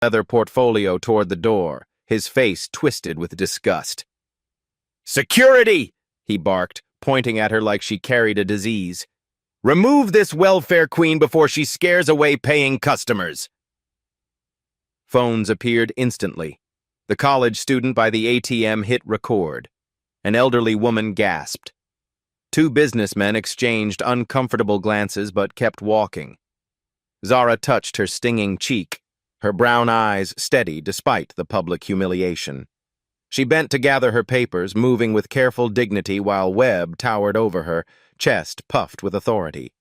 leather portfolio toward the door, his face twisted with disgust. "Security!" he barked, pointing at her like she carried a disease. "Remove this welfare queen before she scares away paying customers." Phones appeared instantly. The college student by the ATM hit record. An elderly woman gasped. Two businessmen exchanged uncomfortable glances but kept walking. Zara touched her stinging cheek, her brown eyes steady despite the public humiliation. She bent to gather her papers, moving with careful dignity while Webb towered over her, chest puffed with authority.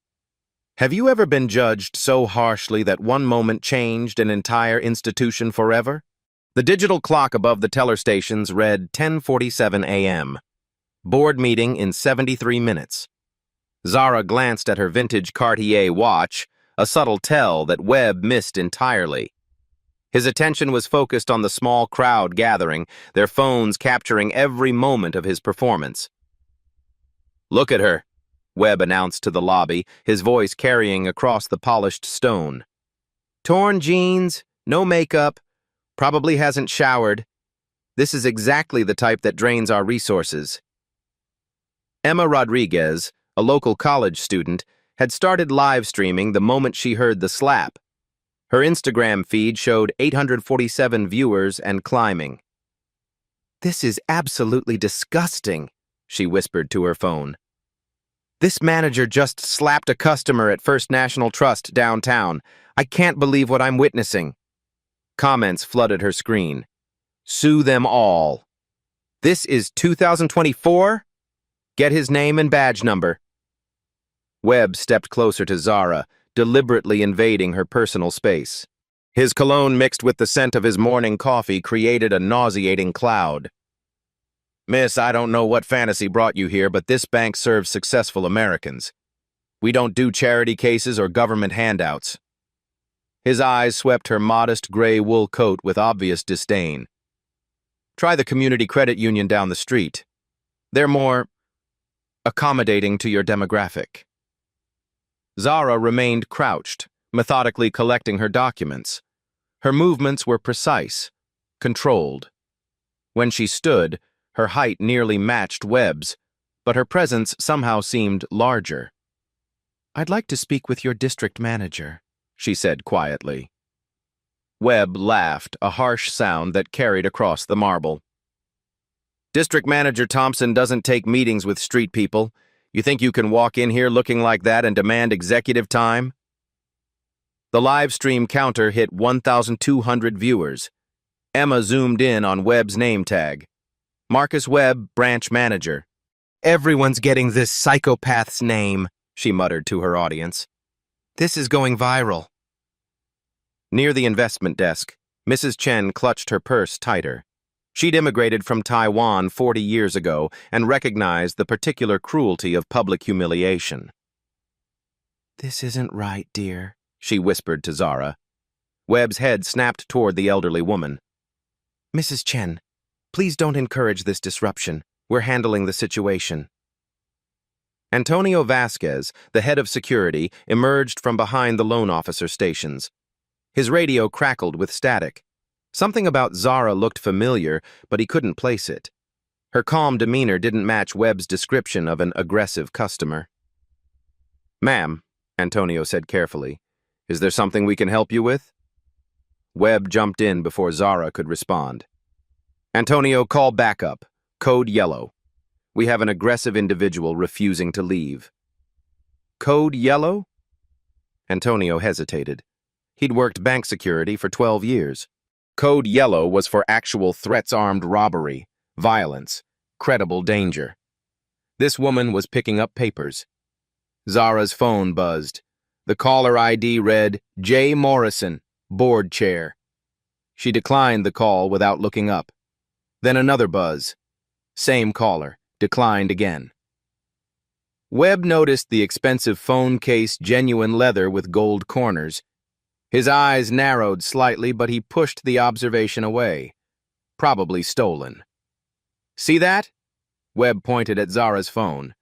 Have you ever been judged so harshly that one moment changed an entire institution forever? The digital clock above the teller stations read 10:47 a.m. Board meeting in 73 minutes. Zara glanced at her vintage Cartier watch, a subtle tell that Webb missed entirely. His attention was focused on the small crowd gathering, their phones capturing every moment of his performance. "Look at her," Webb announced to the lobby, his voice carrying across the polished stone. "Torn jeans, no makeup, probably hasn't showered. This is exactly the type that drains our resources." Emma Rodriguez, a local college student, had started live streaming the moment she heard the slap. Her Instagram feed showed 847 viewers and climbing. "This is absolutely disgusting," she whispered to her phone. "This manager just slapped a customer at First National Trust downtown. I can't believe what I'm witnessing." Comments flooded her screen. "Sue them all. This is 2024? Get his name and badge number." Webb stepped closer to Zara, deliberately invading her personal space. His cologne mixed with the scent of his morning coffee created a nauseating cloud. "Miss, I don't know what fantasy brought you here, but this bank serves successful Americans. We don't do charity cases or government handouts." His eyes swept her modest gray wool coat with obvious disdain. "Try the community credit union down the street. They're more accommodating to your demographic." Zara remained crouched, methodically collecting her documents. Her movements were precise, controlled. When she stood, her height nearly matched Webb's, but her presence somehow seemed larger. "I'd like to speak with your district manager," she said quietly. Webb laughed, a harsh sound that carried across the marble. "District Manager Thompson doesn't take meetings with street people. You think you can walk in here looking like that and demand executive time?" The live stream counter hit 1,200 viewers. Emma zoomed in on Webb's name tag. Marcus Webb, branch manager. "Everyone's getting this psychopath's name," she muttered to her audience. "This is going viral." Near the investment desk, Mrs. Chen clutched her purse tighter. She'd immigrated from Taiwan 40 years ago and recognized the particular cruelty of public humiliation. "This isn't right, dear," she whispered to Zara. Webb's head snapped toward the elderly woman. "Mrs. Chen, please don't encourage this disruption. We're handling the situation." Antonio Vasquez, the head of security, emerged from behind the loan officer stations. His radio crackled with static. Something about Zara looked familiar, but he couldn't place it. Her calm demeanor didn't match Webb's description of an aggressive customer. "Ma'am," Antonio said carefully, "is there something we can help you with?" Webb jumped in before Zara could respond. "Antonio, call backup. Code yellow. We have an aggressive individual refusing to leave." "Code yellow?" Antonio hesitated. He'd worked bank security for 12 years. Code yellow was for actual threats-armed robbery, violence, credible danger. This woman was picking up papers. Zara's phone buzzed. The caller ID read, J. Morrison, board chair. She declined the call without looking up. Then another buzz. Same caller, declined again. Webb noticed the expensive phone case, genuine leather with gold corners. His eyes narrowed slightly, but he pushed the observation away. Probably stolen. "See that?" Webb pointed at Zara's phone.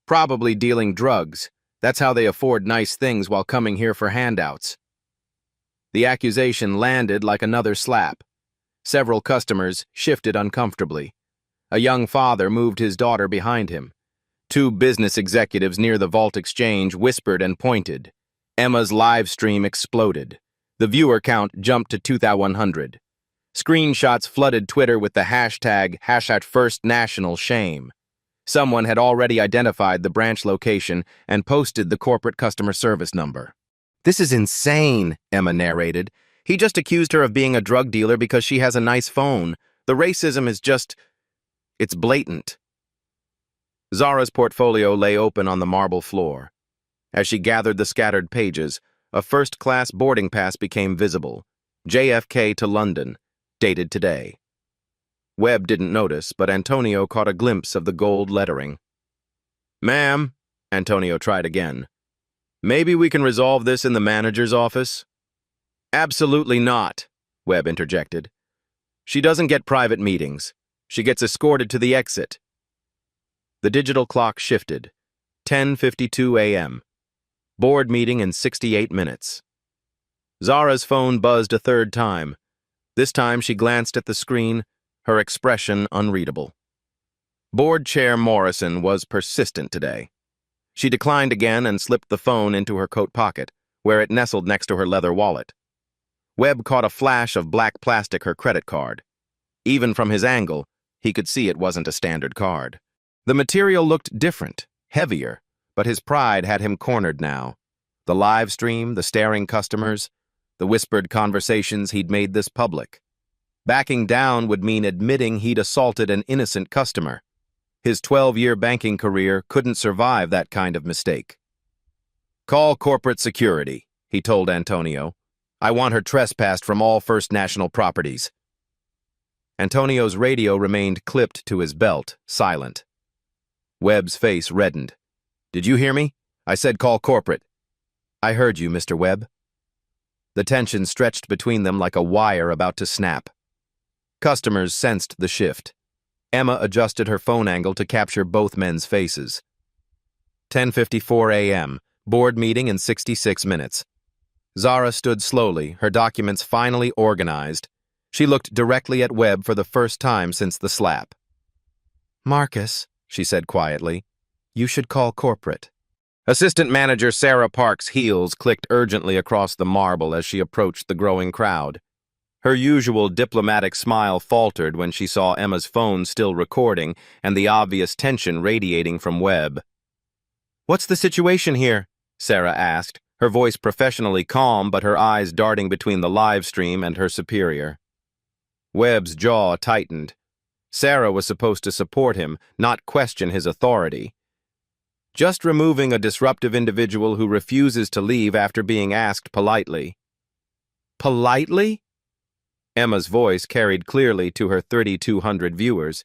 "Probably dealing drugs. That's how they afford nice things while coming here for handouts." The accusation landed like another slap. Several customers shifted uncomfortably. A young father moved his daughter behind him. Two business executives near the Vault Exchange whispered and pointed. Emma's live stream exploded. The viewer count jumped to 2,100. Screenshots flooded Twitter with the hashtag #FirstNationalShame. Someone had already identified the branch location and posted the corporate customer service number. "This is insane," Emma narrated. "He just accused her of being a drug dealer because she has a nice phone. The racism is just... it's blatant." Zara's portfolio lay open on the marble floor. As she gathered the scattered pages, a first-class boarding pass became visible. JFK to London, dated today. Webb didn't notice, but Antonio caught a glimpse of the gold lettering. "Ma'am," Antonio tried again. "Maybe we can resolve this in the manager's office?" "Absolutely not," Webb interjected. "She doesn't get private meetings. She gets escorted to the exit." The digital clock shifted. 10:52 a.m. Board meeting in 68 minutes. Zara's phone buzzed a third time. This time she glanced at the screen, her expression unreadable. Board Chair Morrison was persistent today. She declined again and slipped the phone into her coat pocket, where it nestled next to her leather wallet. Webb caught a flash of black plastic, her credit card. Even from his angle, he could see it wasn't a standard card. The material looked different, heavier, but his pride had him cornered now. The live stream, the staring customers, the whispered conversations he'd made this public. Backing down would mean admitting he'd assaulted an innocent customer. His 12-year banking career couldn't survive that kind of mistake. "Call corporate security," he told Antonio. "I want her trespassed from all First National properties." Antonio's radio remained clipped to his belt, silent. Webb's face reddened. "Did you hear me? I said call corporate." "I heard you, Mr. Webb." The tension stretched between them like a wire about to snap. Customers sensed the shift. Emma adjusted her phone angle to capture both men's faces. 10:54 a.m. Board meeting in 66 minutes. Zara stood slowly, her documents finally organized. She looked directly at Webb for the first time since the slap. "Marcus," she said quietly, "you should call corporate." Assistant Manager Sarah Park's heels clicked urgently across the marble as she approached the growing crowd. Her usual diplomatic smile faltered when she saw Emma's phone still recording and the obvious tension radiating from Webb. "What's the situation here?" Sarah asked, her voice professionally calm but her eyes darting between the live stream and her superior. Webb's jaw tightened. Sarah was supposed to support him, not question his authority. Just removing a disruptive individual who refuses to leave after being asked politely. "Politely?" Emma's voice carried clearly to her 3,200 viewers.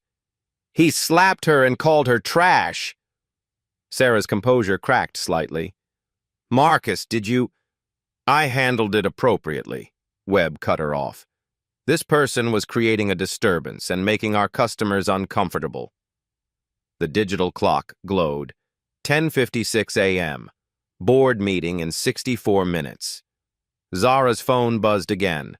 "He slapped her and called her trash." Sarah's composure cracked slightly. "Marcus, did you—" "I handled it appropriately," Webb cut her off. "This person was creating a disturbance and making our customers uncomfortable." The digital clock glowed. 10:56 a.m. Board meeting in 64 minutes. Zara's phone buzzed again.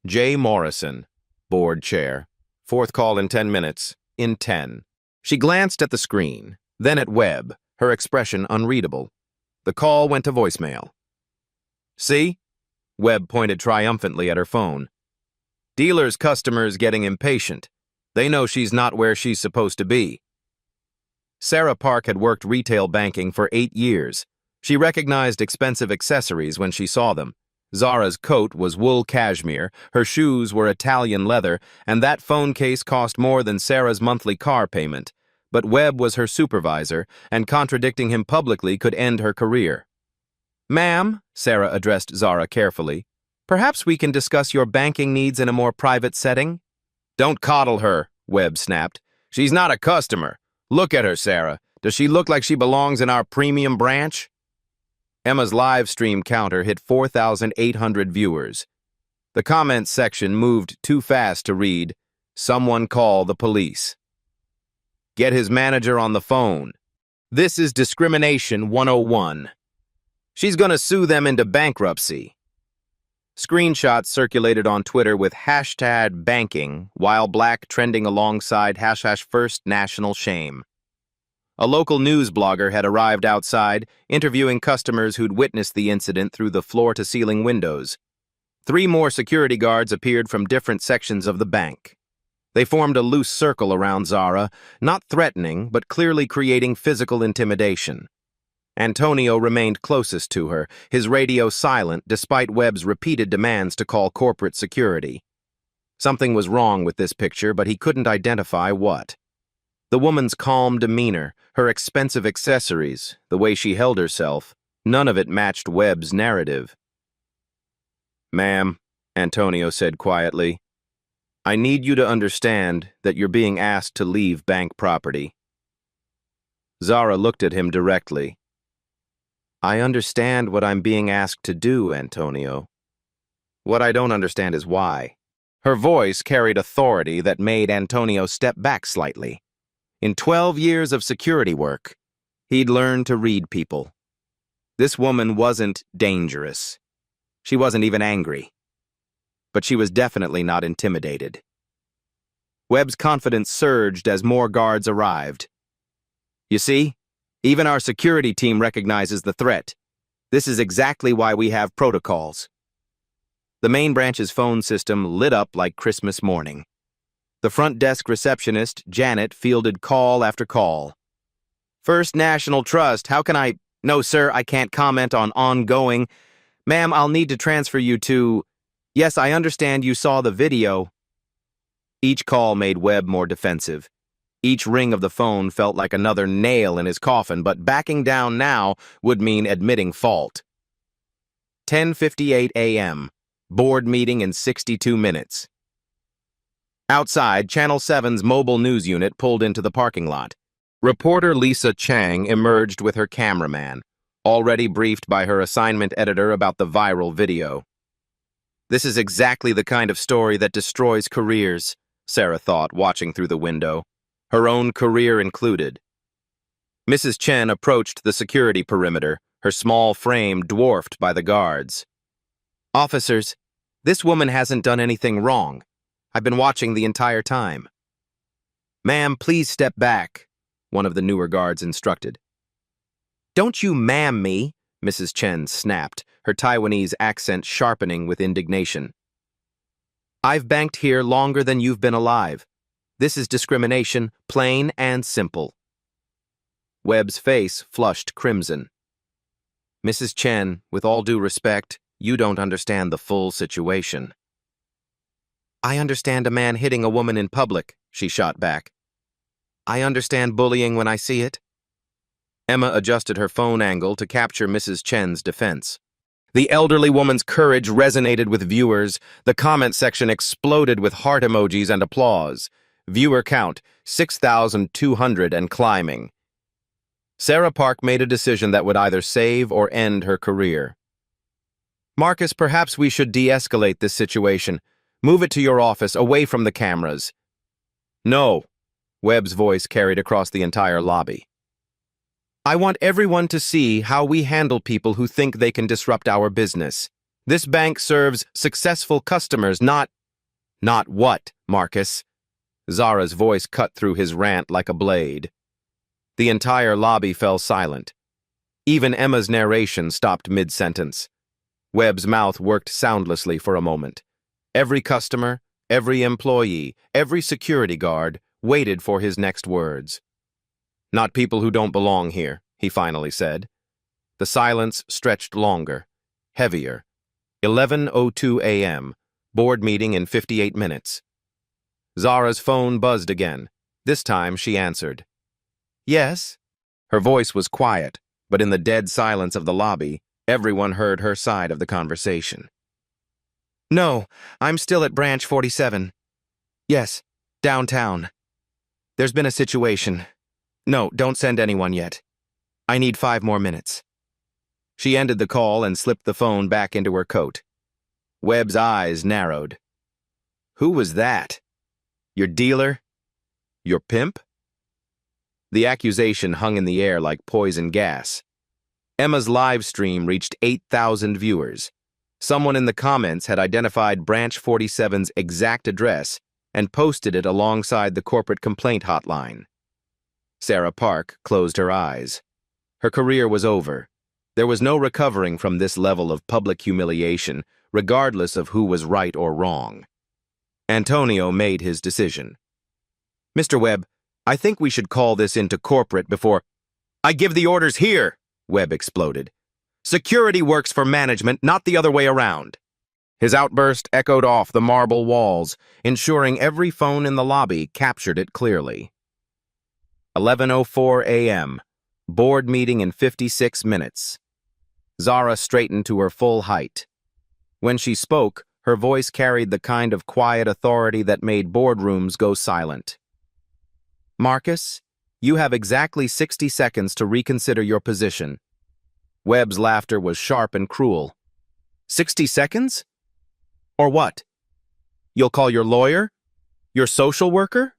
J. Morrison, board chair. Fourth call in 10 minutes. In 10. She glanced at the screen, then at Webb, her expression unreadable. The call went to voicemail. "See?" Webb pointed triumphantly at her phone. "Dealer's customers getting impatient. They know she's not where she's supposed to be." Sarah Park had worked retail banking for 8 years. She recognized expensive accessories when she saw them. Zara's coat was wool cashmere, her shoes were Italian leather, and that phone case cost more than Sarah's monthly car payment. But Webb was her supervisor, and contradicting him publicly could end her career. "Ma'am," Sarah addressed Zara carefully, "perhaps we can discuss your banking needs in a more private setting?" "Don't coddle her," Webb snapped. "She's not a customer. Look at her, Sarah. Does she look like she belongs in our premium branch?" Emma's live stream counter hit 4,800 viewers. The comments section moved too fast to read, "Someone call the police." "Get his manager on the phone. This is discrimination 101. She's gonna sue them into bankruptcy." Screenshots circulated on Twitter with hashtag banking, while black trending alongside hashtag first national shame. A local news blogger had arrived outside, interviewing customers who'd witnessed the incident through the floor-to-ceiling windows. 3 more security guards appeared from different sections of the bank. They formed a loose circle around Zara, not threatening, but clearly creating physical intimidation. Antonio remained closest to her, his radio silent despite Webb's repeated demands to call corporate security. Something was wrong with this picture, but he couldn't identify what. The woman's calm demeanor, her expensive accessories, the way she held herself, none of it matched Webb's narrative. "Ma'am," Antonio said quietly, "I need you to understand that you're being asked to leave bank property." Zara looked at him directly. "I understand what I'm being asked to do, Antonio. What I don't understand is why." Her voice carried authority that made Antonio step back slightly. In 12 years of security work, he'd learned to read people. This woman wasn't dangerous. She wasn't even angry. But she was definitely not intimidated. Webb's confidence surged as more guards arrived. "You see? Even our security team recognizes the threat. This is exactly why we have protocols." The main branch's phone system lit up like Christmas morning. The front desk receptionist, Janet, fielded call after call. "First National Trust, how can I—" "No, sir, I can't comment on ongoing. Ma'am, I'll need to transfer you to—" "Yes, I understand you saw the video." Each call made Webb more defensive. Each ring of the phone felt like another nail in his coffin, but backing down now would mean admitting fault. 10:58 a.m. Board meeting in 62 minutes. Outside, Channel 7's mobile news unit pulled into the parking lot. Reporter Lisa Chang emerged with her cameraman, already briefed by her assignment editor about the viral video. "This is exactly the kind of story that destroys careers," Sarah thought, watching through the window, her own career included. Mrs. Chen approached the security perimeter, her small frame dwarfed by the guards. "Officers, this woman hasn't done anything wrong. I've been watching the entire time." "Ma'am, please step back," one of the newer guards instructed. "Don't you ma'am me," Mrs. Chen snapped, her Taiwanese accent sharpening with indignation. "I've banked here longer than you've been alive. This is discrimination, plain and simple." Webb's face flushed crimson. "Mrs. Chen, with all due respect, you don't understand the full situation." "I understand a man hitting a woman in public," she shot back. "I understand bullying when I see it." Emma adjusted her phone angle to capture Mrs. Chen's defense. The elderly woman's courage resonated with viewers. The comment section exploded with heart emojis and applause. Viewer count, 6,200 and climbing. Sarah Park made a decision that would either save or end her career. "Marcus, perhaps we should de-escalate this situation. Move it to your office, away from the cameras." "No," Webb's voice carried across the entire lobby. "I want everyone to see how we handle people who think they can disrupt our business. This bank serves successful customers, not—" "Not what, Marcus?" Zara's voice cut through his rant like a blade. The entire lobby fell silent. Even Emma's narration stopped mid-sentence. Webb's mouth worked soundlessly for a moment. Every customer, every employee, every security guard waited for his next words. "Not people who don't belong here," he finally said. The silence stretched longer, heavier. 11:02 a.m., board meeting in 58 minutes. Zara's phone buzzed again. This time she answered. "Yes?" Her voice was quiet, but in the dead silence of the lobby, everyone heard her side of the conversation. "No, I'm still at Branch 47. Yes, downtown. There's been a situation. No, don't send anyone yet. I need 5 more minutes." She ended the call and slipped the phone back into her coat. Webb's eyes narrowed. "Who was that? Your dealer? Your pimp?" The accusation hung in the air like poison gas. Emma's live stream reached 8,000 viewers. Someone in the comments had identified Branch 47's exact address and posted it alongside the corporate complaint hotline. Sarah Park closed her eyes. Her career was over. There was no recovering from this level of public humiliation, regardless of who was right or wrong. Antonio made his decision. "Mr. Webb, I think we should call this into corporate before—" "I give the orders here," Webb exploded. "Security works for management, not the other way around." His outburst echoed off the marble walls, ensuring every phone in the lobby captured it clearly. 11:04 a.m. Board meeting in 56 minutes. Zara straightened to her full height. When she spoke, her voice carried the kind of quiet authority that made boardrooms go silent. "Marcus, you have exactly 60 seconds to reconsider your position." Webb's laughter was sharp and cruel. 60 seconds? Or what? You'll call your lawyer? Your social worker?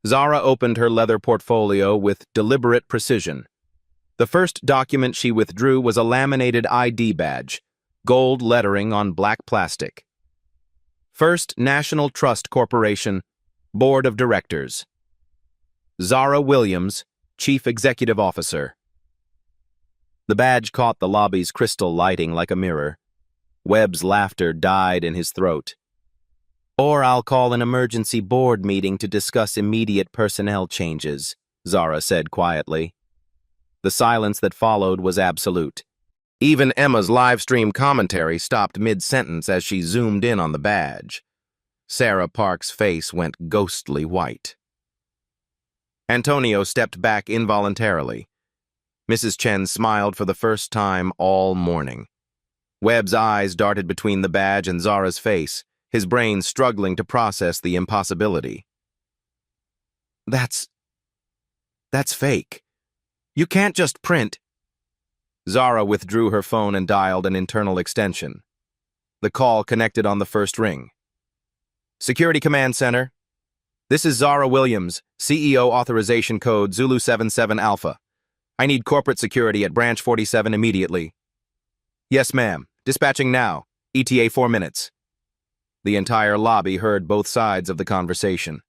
Zara opened her leather portfolio with deliberate precision. The first document she withdrew was a laminated ID badge, gold lettering on black plastic. First National Trust Corporation, Board of Directors. Zara Williams, Chief Executive Officer. The badge caught the lobby's crystal lighting like a mirror. Webb's laughter died in his throat. "Or I'll call an emergency board meeting to discuss immediate personnel changes," Zara said quietly. The silence that followed was absolute. Even Emma's live-stream commentary stopped mid-sentence as she zoomed in on the badge. Sarah Park's face went ghostly white. Antonio stepped back involuntarily. Mrs. Chen smiled for the first time all morning. Webb's eyes darted between the badge and Zara's face, his brain struggling to process the impossibility. That's fake. You can't just print." Zara withdrew her phone and dialed an internal extension. The call connected on the first ring. "Security Command Center. This is Zara Williams, CEO Authorization Code Zulu 77 Alpha. I need corporate security at Branch 47 immediately." "Yes, ma'am. Dispatching now. ETA 4 minutes. The entire lobby heard both sides of the conversation.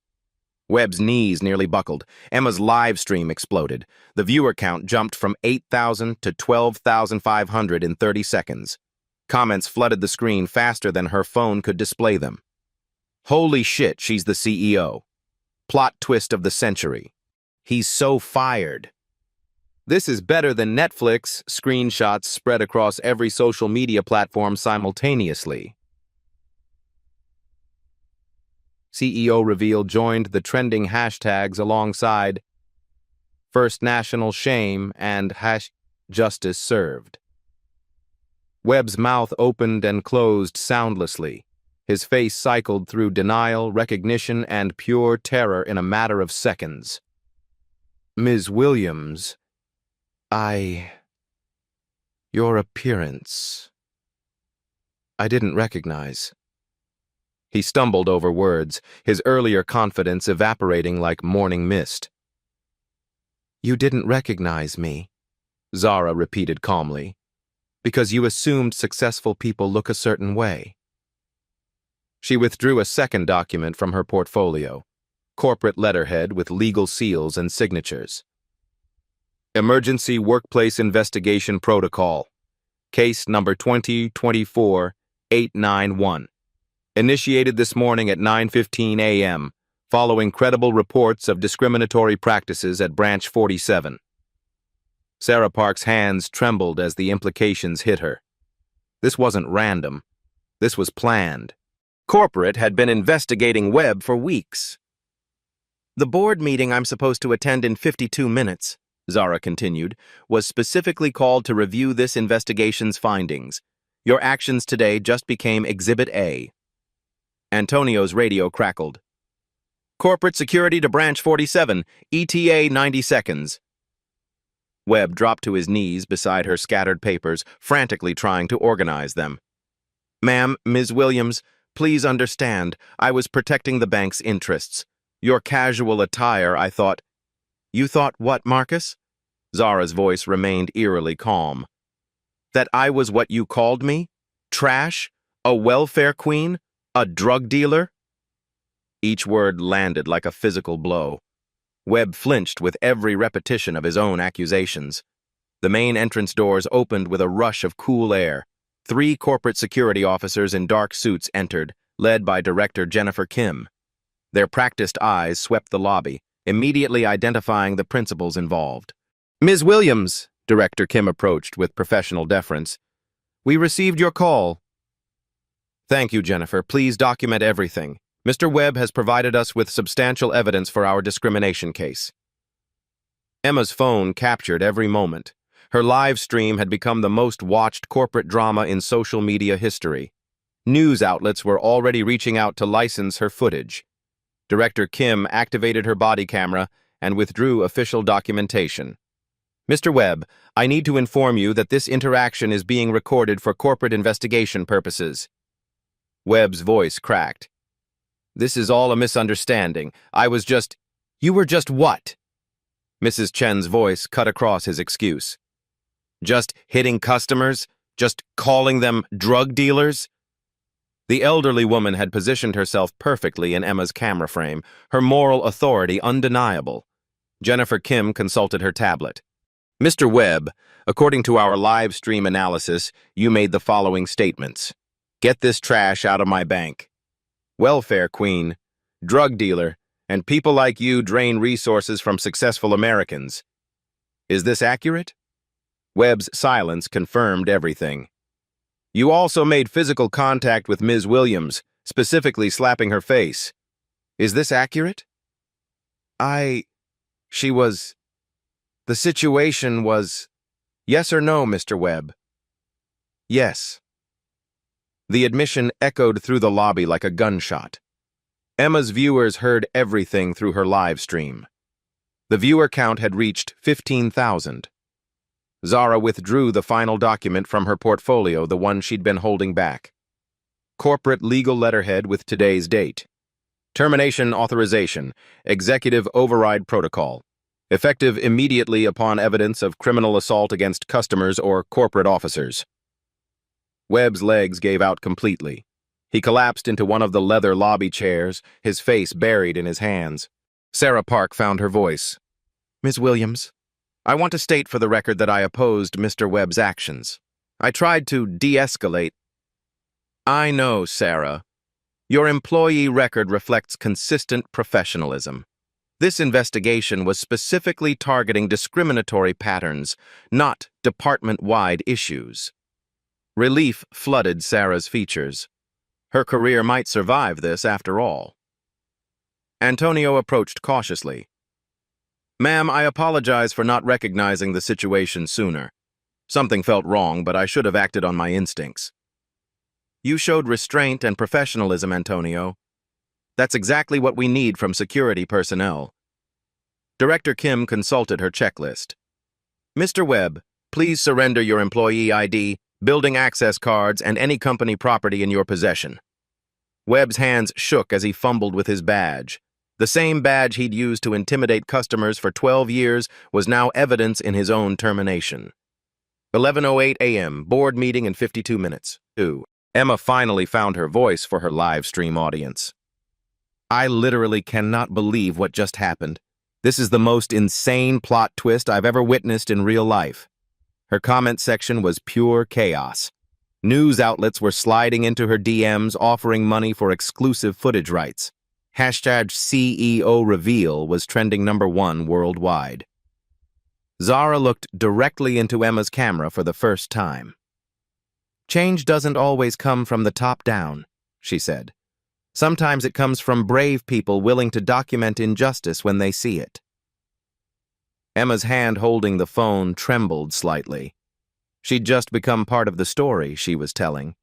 Webb's knees nearly buckled. Emma's live stream exploded. The viewer count jumped from 8,000 to 12,500 in 30 seconds. Comments flooded the screen faster than her phone could display them. "Holy shit, she's the CEO. Plot twist of the century. He's so fired. This is better than Netflix." Screenshots spread across every social media platform simultaneously. CEO reveal joined the trending hashtags alongside First National Shame and #Justice Served. Webb's mouth opened and closed soundlessly. His face cycled through denial, recognition, and pure terror in a matter of seconds. "Ms. Williams, your appearance, I didn't recognize." He stumbled over words, his earlier confidence evaporating like morning mist. "You didn't recognize me," Zara repeated calmly, "because you assumed successful people look a certain way." She withdrew a second document from her portfolio, corporate letterhead with legal seals and signatures. Emergency Workplace Investigation Protocol, Case number 2024-891. Initiated this morning at 9:15 a.m., following credible reports of discriminatory practices at Branch 47. Sarah Park's hands trembled as the implications hit her. This wasn't random. This was planned. Corporate had been investigating Webb for weeks. "The board meeting I'm supposed to attend in 52 minutes, Zara continued, was specifically called to review this investigation's findings. Your actions today just became Exhibit A." Antonio's radio crackled. "Corporate security to Branch 47, ETA 90 seconds. Webb dropped to his knees beside her scattered papers, frantically trying to organize them. "Ma'am, Ms. Williams, please understand, I was protecting the bank's interests. Your casual attire, I thought—" "You thought what, Marcus?" Zara's voice remained eerily calm. "That I was what you called me? Trash? A welfare queen? A drug dealer? Each word landed like a physical blow. Webb flinched with every repetition of his own accusations. The main entrance doors opened with a rush of cool air. 3 corporate security officers in dark suits entered, led by Director Jennifer Kim. Their practiced eyes swept the lobby, immediately identifying the principals involved. "Ms. Williams," Director Kim approached with professional deference, "we received your call." "Thank you, Jennifer. Please document everything. Mr. Webb has provided us with substantial evidence for our discrimination case." Emma's phone captured every moment. Her live stream had become the most watched corporate drama in social media history. News outlets were already reaching out to license her footage. Director Kim activated her body camera and withdrew official documentation. "Mr. Webb, I need to inform you that this interaction is being recorded for corporate investigation purposes." Webb's voice cracked. "This is all a misunderstanding. You were just what?" Mrs. Chen's voice cut across his excuse. "Just hitting customers? Just calling them drug dealers?" The elderly woman had positioned herself perfectly in Emma's camera frame, her moral authority undeniable. Jennifer Kim consulted her tablet. "Mr. Webb, according to our live stream analysis, you made the following statements. Get this trash out of my bank. Welfare queen, drug dealer, and people like you drain resources from successful Americans. Is this accurate?" Webb's silence confirmed everything. "You also made physical contact with Ms. Williams, specifically slapping her face. Is this accurate?" The situation was... Yes or no, Mr. Webb?" "Yes." The admission echoed through the lobby like a gunshot. Emma's viewers heard everything through her live stream. The viewer count had reached 15,000. Zara withdrew the final document from her portfolio, the one she'd been holding back. Corporate legal letterhead with today's date. Termination authorization, executive override protocol. Effective immediately upon evidence of criminal assault against customers or corporate officers. Webb's legs gave out completely. He collapsed into one of the leather lobby chairs, his face buried in his hands. Sarah Park found her voice. "Ms. Williams, I want to state for the record that I opposed Mr. Webb's actions. I tried to de-escalate." "I know, Sarah. Your employee record reflects consistent professionalism. This investigation was specifically targeting discriminatory patterns, not department-wide issues." Relief flooded Sarah's features. Her career might survive this after all. Antonio approached cautiously. "Ma'am, I apologize for not recognizing the situation sooner. Something felt wrong, but I should have acted on my instincts." "You showed restraint and professionalism, Antonio. That's exactly what we need from security personnel." Director Kim consulted her checklist. "Mr. Webb, please surrender your employee ID, building access cards, and any company property in your possession." Webb's hands shook as he fumbled with his badge. The same badge he'd used to intimidate customers for 12 years was now evidence in his own termination. 11:08 a.m., board meeting in 52 minutes. Emma finally found her voice for her live stream audience. "I literally cannot believe what just happened. This is the most insane plot twist I've ever witnessed in real life." Her comment section was pure chaos. News outlets were sliding into her DMs offering money for exclusive footage rights. #CEO reveal was trending #1 worldwide. Zara looked directly into Emma's camera for the first time. "Change doesn't always come from the top down," she said. "Sometimes it comes from brave people willing to document injustice when they see it." Emma's hand holding the phone trembled slightly. She'd just become part of the story she was telling.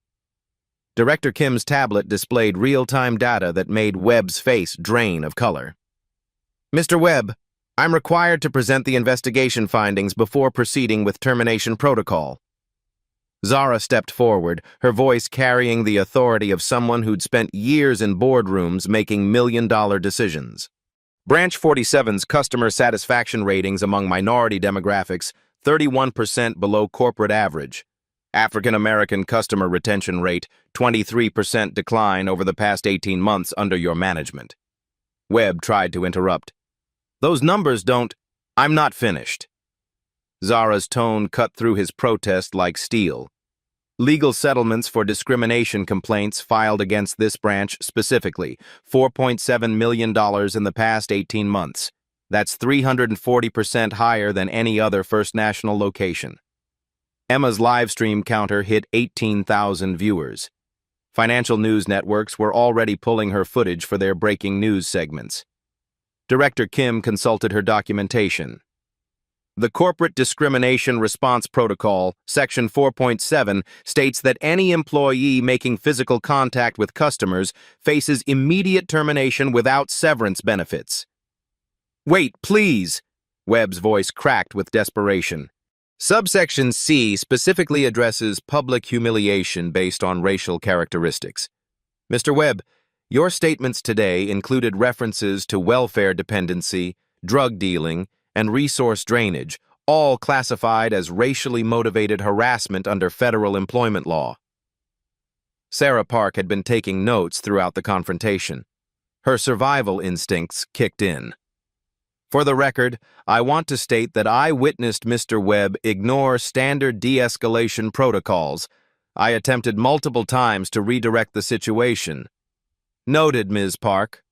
Director Kim's tablet displayed real-time data that made Webb's face drain of color. "Mr. Webb, I'm required to present the investigation findings before proceeding with termination protocol." Zara stepped forward, her voice carrying the authority of someone who'd spent years in boardrooms making million-dollar decisions. Branch 47's customer satisfaction ratings among minority demographics, 31% below corporate average. African American customer retention rate, 23% decline over the past 18 months under your management. Webb tried to interrupt. Those numbers don't... I'm not finished. Zara's tone cut through his protest like steel. Legal settlements for discrimination complaints filed against this branch specifically, $4.7 million in the past 18 months. That's 340% higher than any other First National location. Emma's live stream counter hit 18,000 viewers. Financial news networks were already pulling her footage for their breaking news segments. Director Kim consulted her documentation. The Corporate Discrimination Response Protocol, Section 4.7, states that any employee making physical contact with customers faces immediate termination without severance benefits. Wait, please! Webb's voice cracked with desperation. Subsection C specifically addresses public humiliation based on racial characteristics. Mr. Webb, your statements today included references to welfare dependency, drug dealing, and resource drainage, all classified as racially motivated harassment under federal employment law. Sarah Park had been taking notes throughout the confrontation. Her survival instincts kicked in. For the record, I want to state that I witnessed Mr. Webb ignore standard de-escalation protocols. I attempted multiple times to redirect the situation. Noted, Ms. Park.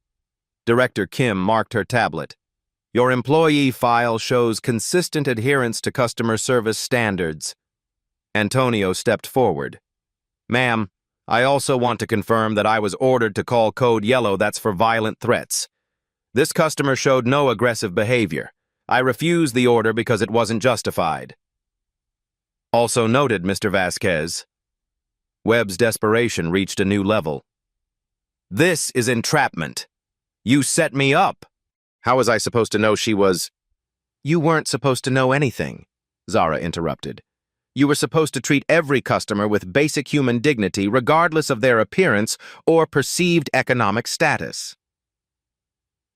Director Kim marked her tablet. Your employee file shows consistent adherence to customer service standards. Antonio stepped forward. Ma'am, I also want to confirm that I was ordered to call code yellow, that's for violent threats. This customer showed no aggressive behavior. I refused the order because it wasn't justified. Also noted, Mr. Vasquez. Webb's desperation reached a new level. This is entrapment. You set me up. How was I supposed to know she was... You weren't supposed to know anything, Zara interrupted. You were supposed to treat every customer with basic human dignity regardless of their appearance or perceived economic status.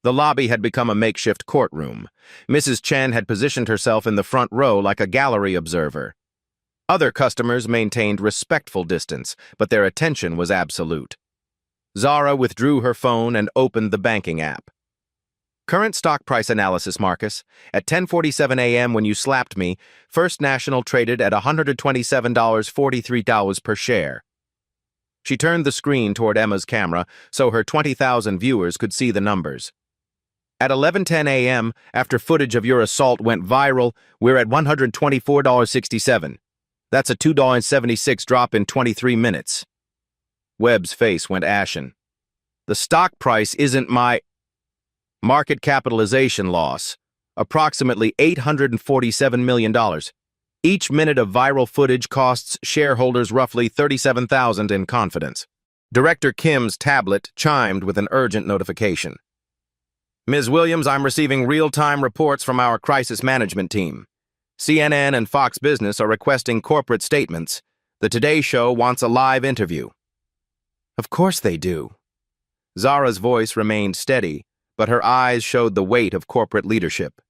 The lobby had become a makeshift courtroom. Mrs. Chen had positioned herself in the front row like a gallery observer. Other customers maintained respectful distance, but their attention was absolute. Zara withdrew her phone and opened the banking app. Current stock price analysis, Marcus. At 10:47 a.m. when you slapped me, First National traded at $127.43 per share. She turned the screen toward Emma's camera so her 20,000 viewers could see the numbers. At 11:10 a.m., after footage of your assault went viral, we're at $124.67. That's a $2.76 drop in 23 minutes. Webb's face went ashen. The stock price isn't my... Market capitalization loss, approximately $847 million. Each minute of viral footage costs shareholders roughly $37,000 in confidence. Director Kim's tablet chimed with an urgent notification. Ms. Williams, I'm receiving real-time reports from our crisis management team. CNN and Fox Business are requesting corporate statements. The Today Show wants a live interview. Of course they do. Zara's voice remained steady, but her eyes showed the weight of corporate leadership.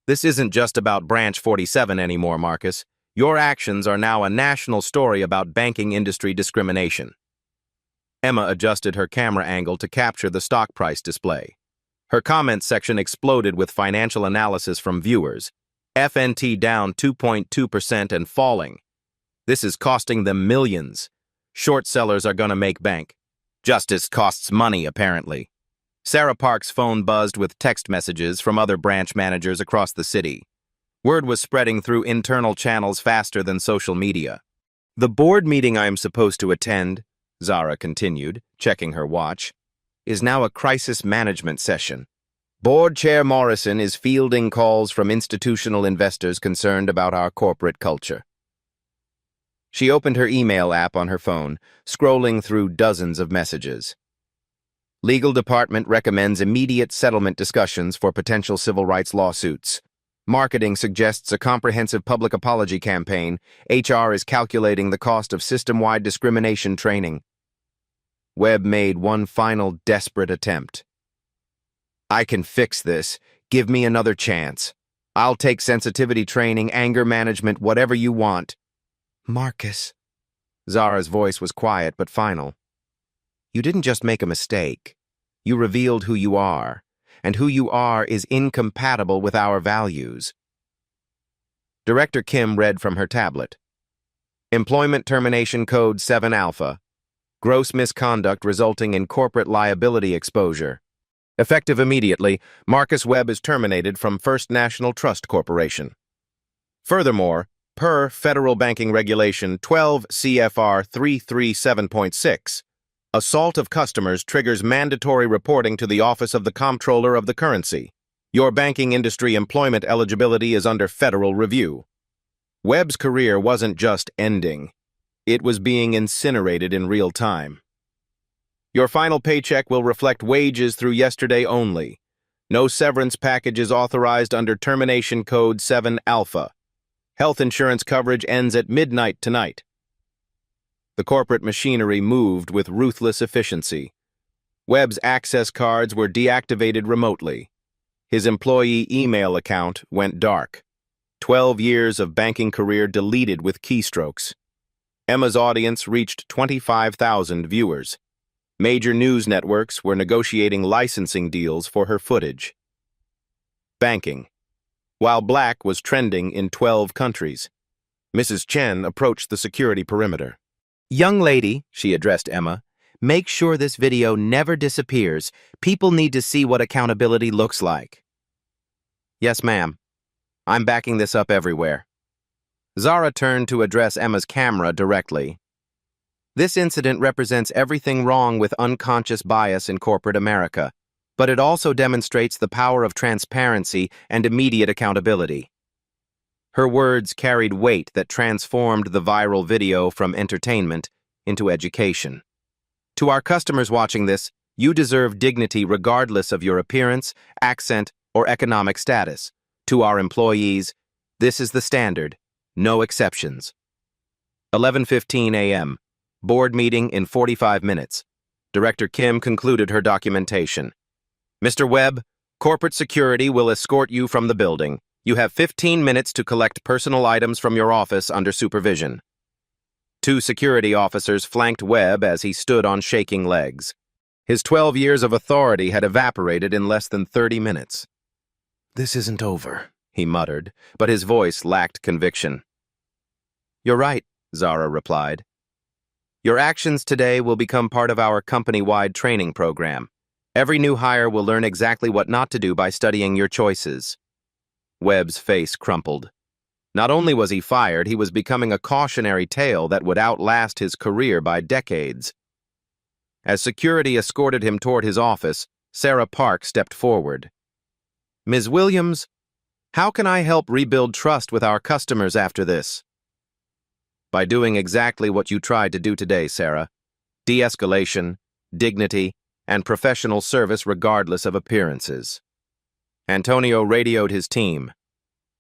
This isn't just about Branch 47 anymore, Marcus. Your actions are now a national story about banking industry discrimination. Emma adjusted her camera angle to capture the stock price display. Her comments section exploded with financial analysis from viewers. FNT down 2.2% and falling. This is costing them millions. Short sellers are gonna make bank. Justice costs money, apparently. Sarah Park's phone buzzed with text messages from other branch managers across the city. Word was spreading through internal channels faster than social media. The board meeting I am supposed to attend, Zara continued, checking her watch, is now a crisis management session. Board Chair Morrison is fielding calls from institutional investors concerned about our corporate culture. She opened her email app on her phone, scrolling through dozens of messages. Legal department recommends immediate settlement discussions for potential civil rights lawsuits. Marketing suggests a comprehensive public apology campaign. HR is calculating the cost of system-wide discrimination training. Webb made one final desperate attempt. I can fix this. Give me another chance. I'll take sensitivity training, anger management, whatever you want. Marcus. Zara's voice was quiet but final. You didn't just make a mistake. You revealed who you are, and who you are is incompatible with our values. Director Kim read from her tablet. Employment Termination Code 7 Alpha. Gross misconduct resulting in corporate liability exposure. Effective immediately, Marcus Webb is terminated from First National Trust Corporation. Furthermore, per Federal Banking Regulation 12 CFR 337.6, assault of customers triggers mandatory reporting to the Office of the Comptroller of the Currency. Your banking industry employment eligibility is under federal review. Webb's career wasn't just ending. It was being incinerated in real time. Your final paycheck will reflect wages through yesterday only. No severance package is authorized under Termination Code 7 Alpha. Health insurance coverage ends at midnight tonight. The corporate machinery moved with ruthless efficiency. Webb's access cards were deactivated remotely. His employee email account went dark. 12 years of banking career deleted with keystrokes. Emma's audience reached 25,000 viewers. Major news networks were negotiating licensing deals for her footage. Banking. While black was trending in 12 countries, Mrs. Chen approached the security perimeter. Young lady, she addressed Emma, make sure this video never disappears. People need to see what accountability looks like. Yes, ma'am. I'm backing this up everywhere. Zara turned to address Emma's camera directly. This incident represents everything wrong with unconscious bias in corporate America, but it also demonstrates the power of transparency and immediate accountability. Her words carried weight that transformed the viral video from entertainment into education. To our customers watching this, you deserve dignity regardless of your appearance, accent, or economic status. To our employees, this is the standard, no exceptions. 11:15 a.m. Board meeting in 45 minutes. Director Kim concluded her documentation. Mr. Webb, corporate security will escort you from the building. You have 15 minutes to collect personal items from your office under supervision. 2 security officers flanked Webb as he stood on shaking legs. His 12 years of authority had evaporated in less than 30 minutes. This isn't over, he muttered, but his voice lacked conviction. You're right, Zara replied. Your actions today will become part of our company-wide training program. Every new hire will learn exactly what not to do by studying your choices. Webb's face crumpled. Not only was he fired, he was becoming a cautionary tale that would outlast his career by decades. As security escorted him toward his office, Sarah Park stepped forward. Ms. Williams, how can I help rebuild trust with our customers after this? By doing exactly what you tried to do today, Sarah. De-escalation, dignity, and professional service regardless of appearances. Antonio radioed his team.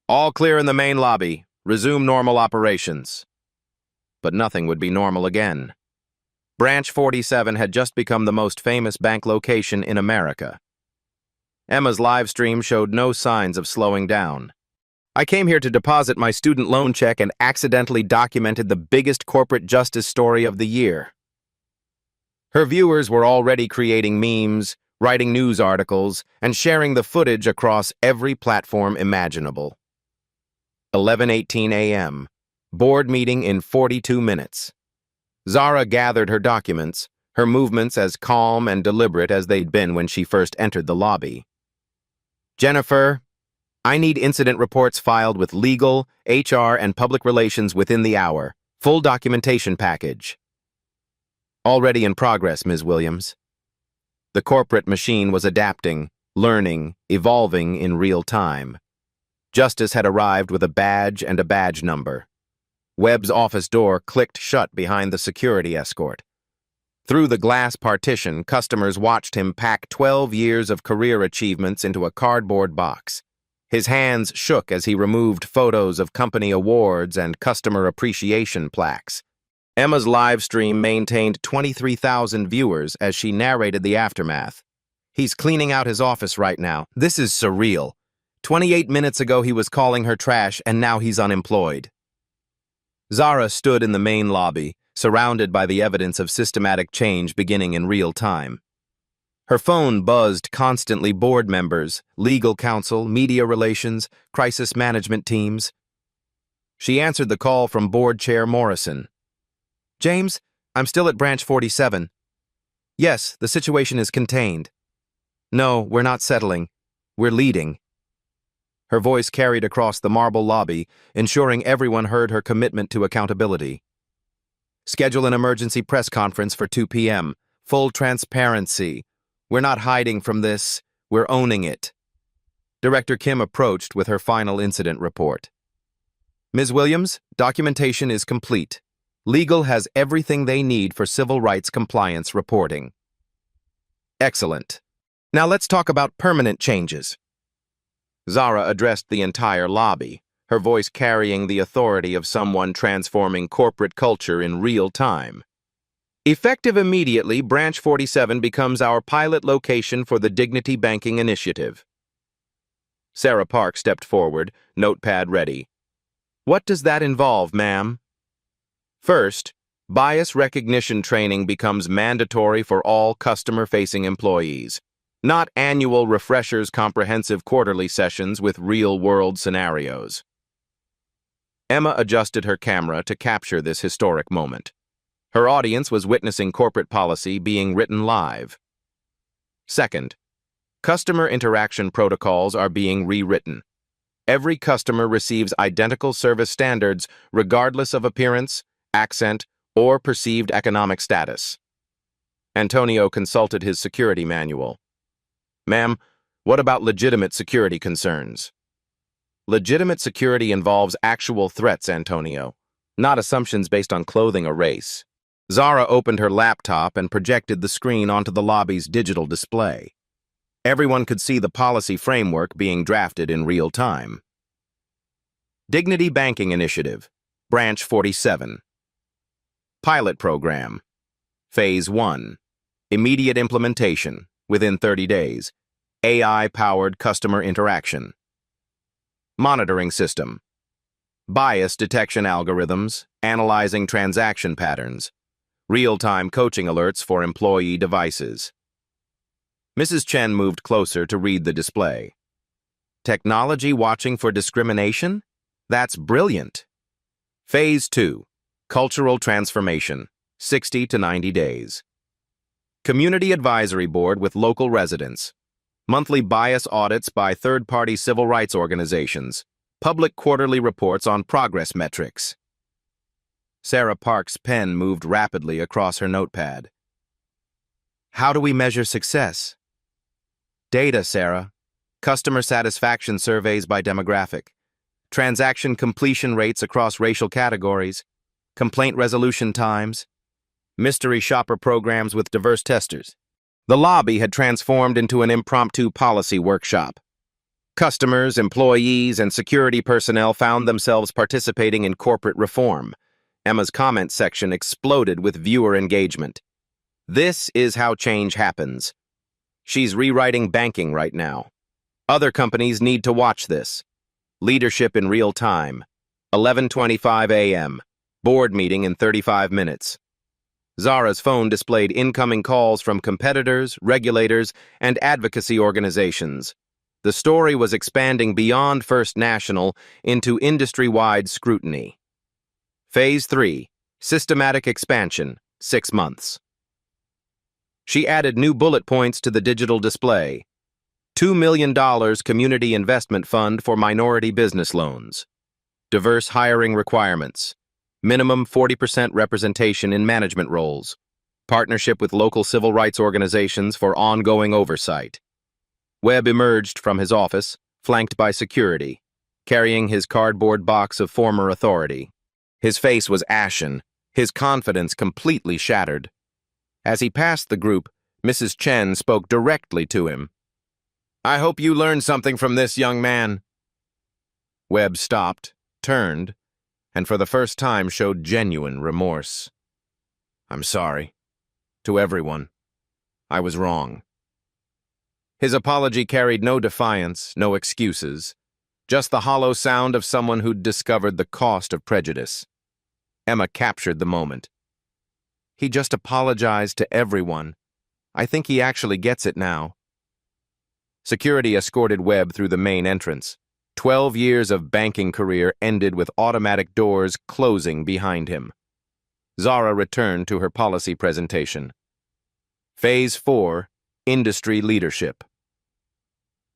All clear in the main lobby. Resume normal operations. But nothing would be normal again. Branch 47 had just become the most famous bank location in America. Emma's live stream showed no signs of slowing down. I came here to deposit my student loan check and accidentally documented the biggest corporate justice story of the year. Her viewers were already creating memes, writing news articles, and sharing the footage across every platform imaginable. 11:18 a.m. Board meeting in 42 minutes. Zara gathered her documents, her movements as calm and deliberate as they'd been when she first entered the lobby. Jennifer, I need incident reports filed with legal, HR, and public relations within the hour. Full documentation package. Already in progress, Ms. Williams. The corporate machine was adapting, learning, evolving in real time. Justice had arrived with a badge and a badge number. Webb's office door clicked shut behind the security escort. Through the glass partition, customers watched him pack 12 years of career achievements into a cardboard box. His hands shook as he removed photos of company awards and customer appreciation plaques. Emma's live stream maintained 23,000 viewers as she narrated the aftermath. He's cleaning out his office right now. This is surreal. 28 minutes ago he was calling her trash and now he's unemployed. Zara stood in the main lobby, surrounded by the evidence of systematic change beginning in real time. Her phone buzzed constantly: board members, legal counsel, media relations, crisis management teams. She answered the call from Board Chair Morrison. "James, I'm still at Branch 47. Yes, the situation is contained. No, we're not settling. We're leading." Her voice carried across the marble lobby, ensuring everyone heard her commitment to accountability. "Schedule an emergency press conference for 2 p.m. Full transparency. We're not hiding from this. We're owning it." Director Kim approached with her final incident report. "Ms. Williams, documentation is complete. Legal has everything they need for civil rights compliance reporting." "Excellent. Now let's talk about permanent changes." Zara addressed the entire lobby, her voice carrying the authority of someone transforming corporate culture in real time. "Effective immediately, Branch 47 becomes our pilot location for the Dignity Banking Initiative." Sarah Park stepped forward, notepad ready. "What does that involve, ma'am?" "First, bias recognition training becomes mandatory for all customer-facing employees. Not annual refreshers, comprehensive quarterly sessions with real-world scenarios." Emma adjusted her camera to capture this historic moment. Her audience was witnessing corporate policy being written live. "Second, customer interaction protocols are being rewritten. Every customer receives identical service standards regardless of appearance, accent, or perceived economic status." Antonio consulted his security manual. "Ma'am, what about legitimate security concerns?" "Legitimate security involves actual threats, Antonio, not assumptions based on clothing or race." Zara opened her laptop and projected the screen onto the lobby's digital display. Everyone could see the policy framework being drafted in real time. Dignity Banking Initiative, Branch 47. Pilot Program. Phase 1. Immediate implementation, within 30 days. AI-powered customer interaction. Monitoring system. Bias detection algorithms, analyzing transaction patterns. Real-time coaching alerts for employee devices. Mrs. Chen moved closer to read the display. "Technology watching for discrimination? That's brilliant." Phase 2. Cultural transformation, 60 to 90 days. Community Advisory Board with local residents. Monthly bias audits by third-party civil rights organizations. Public quarterly reports on progress metrics. Sarah Park's pen moved rapidly across her notepad. "How do we measure success?" "Data, Sarah. Customer satisfaction surveys by demographic. Transaction completion rates across racial categories. Complaint resolution times. Mystery shopper programs with diverse testers." The lobby had transformed into an impromptu policy workshop. Customers, employees, and security personnel found themselves participating in corporate reform. Emma's comment section exploded with viewer engagement. "This is how change happens. She's rewriting banking right now. Other companies need to watch this." Leadership in real time. 11:25 a.m. Board meeting in 35 minutes. Zara's phone displayed incoming calls from competitors, regulators, and advocacy organizations. The story was expanding beyond First National into industry-wide scrutiny. Phase 3. Systematic expansion, 6 months. She added new bullet points to the digital display. $2 million community investment fund for minority business loans. Diverse hiring requirements. Minimum 40% representation in management roles. Partnership with local civil rights organizations for ongoing oversight. Webb emerged from his office, flanked by security, carrying his cardboard box of former authority. His face was ashen, his confidence completely shattered. As he passed the group, Mrs. Chen spoke directly to him. "I hope you learned something from this, young man." Webb stopped, turned, and for the first time showed genuine remorse. "I'm sorry. To everyone. I was wrong." His apology carried no defiance, no excuses, just the hollow sound of someone who'd discovered the cost of prejudice. Emma captured the moment. He just apologized to everyone. I think he actually gets it now. Security escorted Webb through the main entrance. 12 years of banking career ended with automatic doors closing behind him. Zara returned to her policy presentation. Phase 4, Industry Leadership.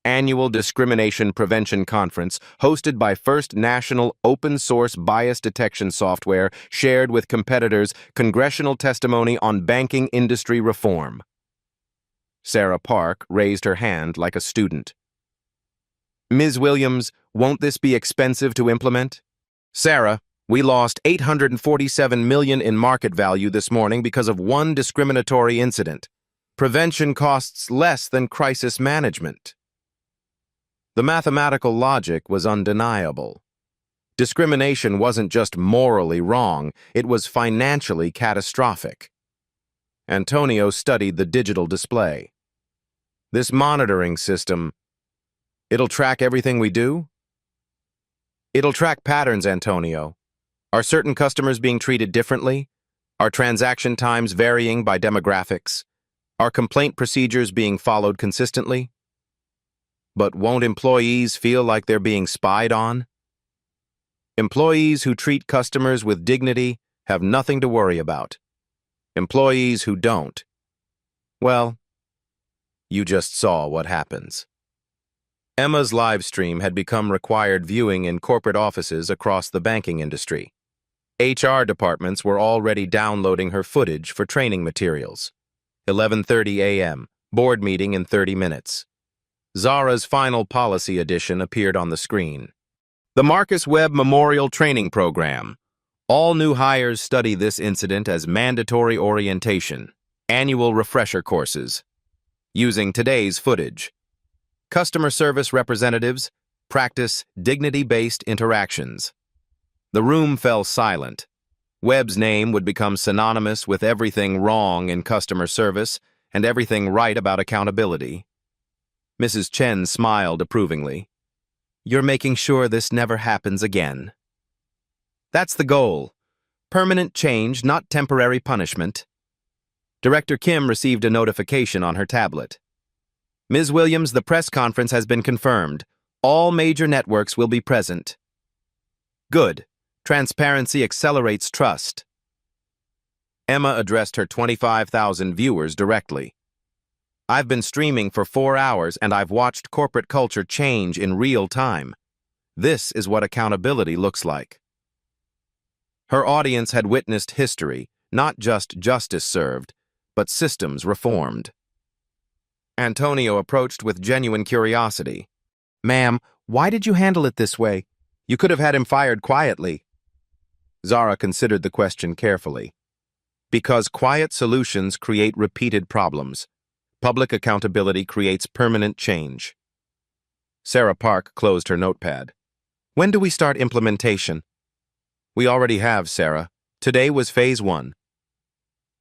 Annual Discrimination Prevention Conference hosted by First National Open Source Bias Detection Software shared with competitors congressional testimony on banking industry reform. Sarah Park raised her hand like a student. Ms. Williams, won't this be expensive to implement? Sarah, we lost $847 million in market value this morning because of one discriminatory incident. Prevention costs less than crisis management. The mathematical logic was undeniable. Discrimination wasn't just morally wrong, it was financially catastrophic. Antonio studied the digital display. This monitoring system, it'll track everything we do? It'll track patterns, Antonio. Are certain customers being treated differently? Are transaction times varying by demographics? Are complaint procedures being followed consistently? But won't employees feel like they're being spied on? Employees who treat customers with dignity have nothing to worry about. Employees who don't, well, you just saw what happens. Emma's live stream had become required viewing in corporate offices across the banking industry. HR departments were already downloading her footage for training materials. 11:30 a.m., board meeting in 30 minutes. Zara's final policy edition appeared on the screen. The Marcus Webb Memorial Training Program. All new hires study this incident as mandatory orientation, annual refresher courses. Using today's footage. Customer service representatives practice dignity-based interactions. The room fell silent. Webb's name would become synonymous with everything wrong in customer service and everything right about accountability. Mrs. Chen smiled approvingly. You're making sure this never happens again. That's the goal. Permanent change, not temporary punishment. Director Kim received a notification on her tablet. Ms. Williams, the press conference has been confirmed. All major networks will be present. Good. Transparency accelerates trust. Emma addressed her 25,000 viewers directly. I've been streaming for 4 hours and I've watched corporate culture change in real time. This is what accountability looks like. Her audience had witnessed history, not just justice served, but systems reformed. Antonio approached with genuine curiosity. Ma'am, why did you handle it this way? You could have had him fired quietly. Zara considered the question carefully. Because quiet solutions create repeated problems. Public accountability creates permanent change. Sarah Park closed her notepad. When do we start implementation? We already have, Sarah. Today was phase 1.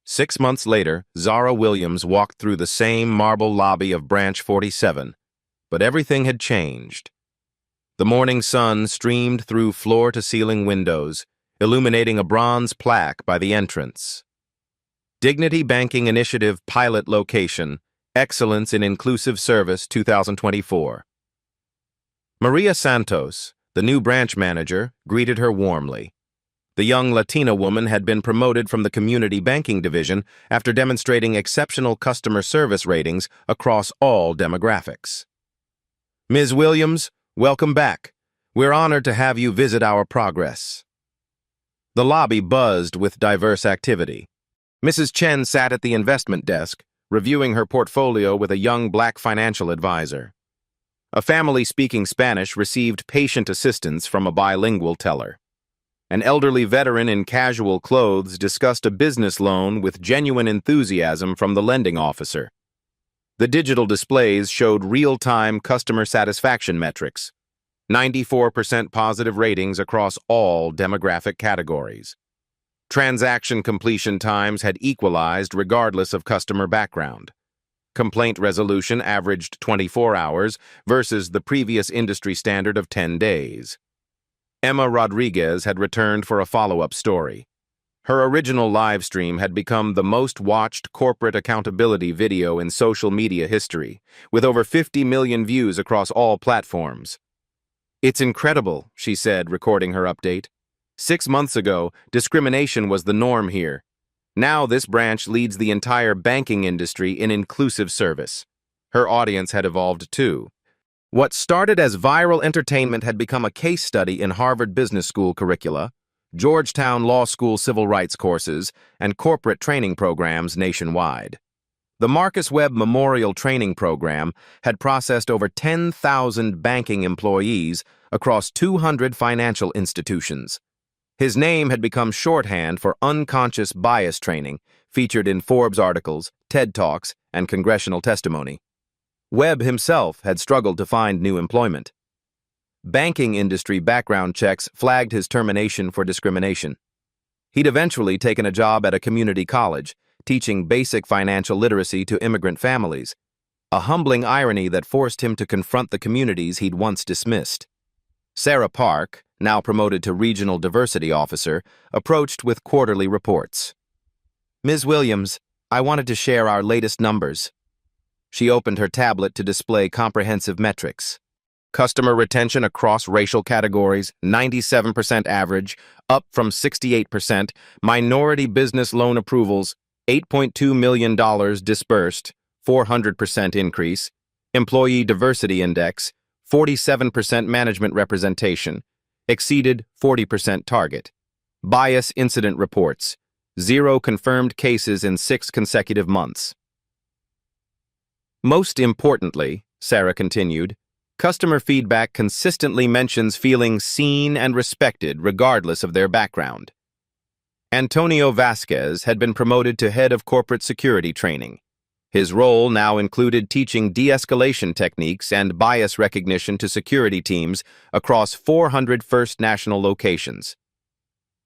6 months later, Zara Williams walked through the same marble lobby of Branch 47, but everything had changed. The morning sun streamed through floor-to-ceiling windows, illuminating a bronze plaque by the entrance. Dignity Banking Initiative Pilot Location, Excellence in Inclusive Service 2024. Maria Santos, the new branch manager, greeted her warmly. The young Latina woman had been promoted from the community banking division after demonstrating exceptional customer service ratings across all demographics. Ms. Williams, welcome back. We're honored to have you visit our progress. The lobby buzzed with diverse activity. Mrs. Chen sat at the investment desk, reviewing her portfolio with a young black financial advisor. A family speaking Spanish received patient assistance from a bilingual teller. An elderly veteran in casual clothes discussed a business loan with genuine enthusiasm from the lending officer. The digital displays showed real-time customer satisfaction metrics, 94% positive ratings across all demographic categories. Transaction completion times had equalized regardless of customer background. Complaint resolution averaged 24 hours versus the previous industry standard of 10 days. Emma Rodriguez had returned for a follow-up story. Her original live stream had become the most watched corporate accountability video in social media history, with over 50 million views across all platforms. "It's incredible," she said, recording her update. "6 months ago, discrimination was the norm here. Now this branch leads the entire banking industry in inclusive service." Her audience had evolved too. What started as viral entertainment had become a case study in Harvard Business School curricula, Georgetown Law School civil rights courses, and corporate training programs nationwide. The Marcus Webb Memorial Training Program had processed over 10,000 banking employees across 200 financial institutions. His name had become shorthand for unconscious bias training, featured in Forbes articles, TED Talks, and congressional testimony. Webb himself had struggled to find new employment. Banking industry background checks flagged his termination for discrimination. He'd eventually taken a job at a community college, teaching basic financial literacy to immigrant families, a humbling irony that forced him to confront the communities he'd once dismissed. Sarah Park, now promoted to Regional Diversity Officer, approached with quarterly reports. "Ms. Williams, I wanted to share our latest numbers." She opened her tablet to display comprehensive metrics. Customer retention across racial categories, 97% average, up from 68%. Minority business loan approvals, $8.2 million disbursed, 400% increase. Employee diversity index, 47% management representation, exceeded 40% target. Bias incident reports, 0 confirmed cases in 6 consecutive months. Most importantly, Sarah continued, customer feedback consistently mentions feeling seen and respected regardless of their background. Antonio Vasquez had been promoted to head of corporate security training. His role now included teaching de-escalation techniques and bias recognition to security teams across 400 First National locations.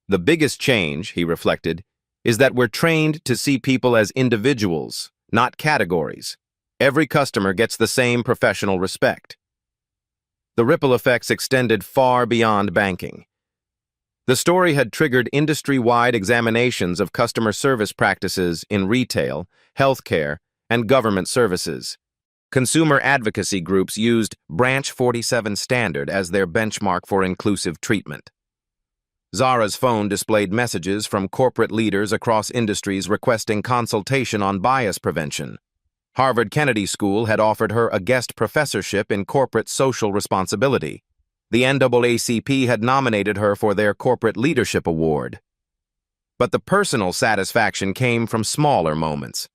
"The biggest change," he reflected, "is that we're trained to see people as individuals, not categories. Every customer gets the same professional respect." The ripple effects extended far beyond banking. The story had triggered industry-wide examinations of customer service practices in retail, healthcare, and government services. Consumer advocacy groups used Branch 47 Standard as their benchmark for inclusive treatment. Zara's phone displayed messages from corporate leaders across industries requesting consultation on bias prevention. Harvard Kennedy School had offered her a guest professorship in corporate social responsibility. The NAACP had nominated her for their Corporate Leadership Award. But the personal satisfaction came from smaller moments.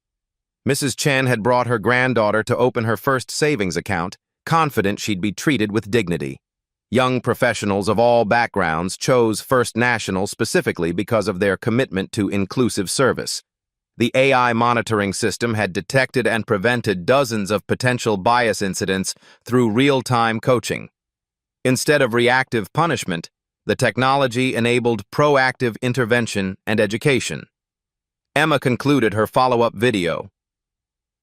Mrs. Chen had brought her granddaughter to open her first savings account, confident she'd be treated with dignity. Young professionals of all backgrounds chose First National specifically because of their commitment to inclusive service. The AI monitoring system had detected and prevented dozens of potential bias incidents through real-time coaching. Instead of reactive punishment, the technology enabled proactive intervention and education. Emma concluded her follow-up video.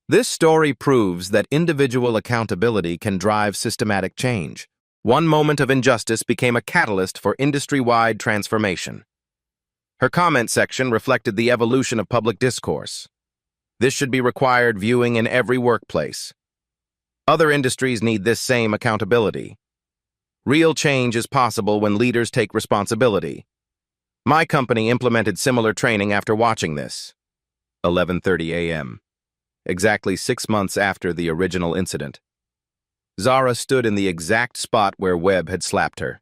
"This story proves that individual accountability can drive systematic change. One moment of injustice became a catalyst for industry-wide transformation." Her comment section reflected the evolution of public discourse. This should be required viewing in every workplace. Other industries need this same accountability. Real change is possible when leaders take responsibility. My company implemented similar training after watching this. 11:30 a.m. Exactly 6 months after the original incident. Zara stood in the exact spot where Webb had slapped her.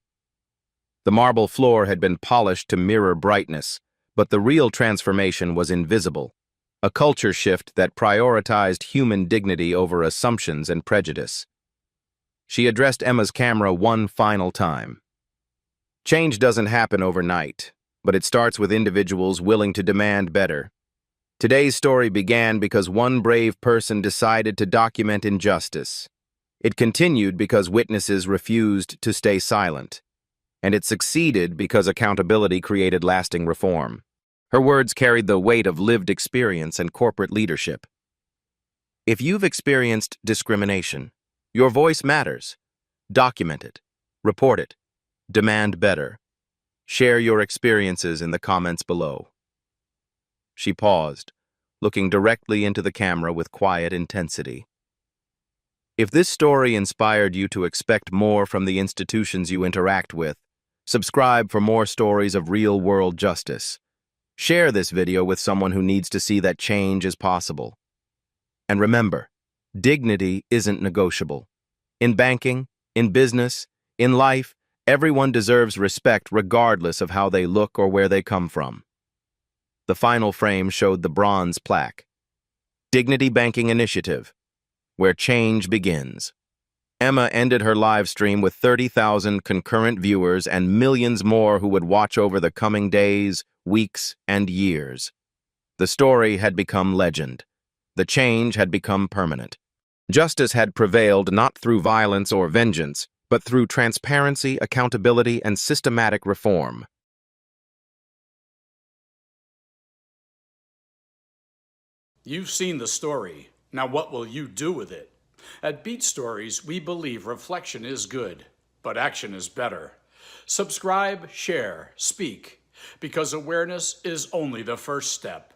The marble floor had been polished to mirror brightness, but the real transformation was invisible, a culture shift that prioritized human dignity over assumptions and prejudice. She addressed Emma's camera one final time. "Change doesn't happen overnight, but it starts with individuals willing to demand better. Today's story began because one brave person decided to document injustice. It continued because witnesses refused to stay silent. And it succeeded because accountability created lasting reform." Her words carried the weight of lived experience and corporate leadership. If you've experienced discrimination, your voice matters. Document it. Report it. Demand better. Share your experiences in the comments below. She paused, looking directly into the camera with quiet intensity. If this story inspired you to expect more from the institutions you interact with, subscribe for more stories of real-world justice. Share this video with someone who needs to see that change is possible. And remember, dignity isn't negotiable. In banking, in business, in life, everyone deserves respect regardless of how they look or where they come from. The final frame showed the bronze plaque. Dignity Banking Initiative, where change begins. Emma ended her live stream with 30,000 concurrent viewers and millions more who would watch over the coming days, weeks, and years. The story had become legend. The change had become permanent. Justice had prevailed not through violence or vengeance, but through transparency, accountability, and systematic reform. You've seen the story. Now what will you do with it? At Beat Stories, we believe reflection is good, but action is better. Subscribe, share, speak, because awareness is only the first step.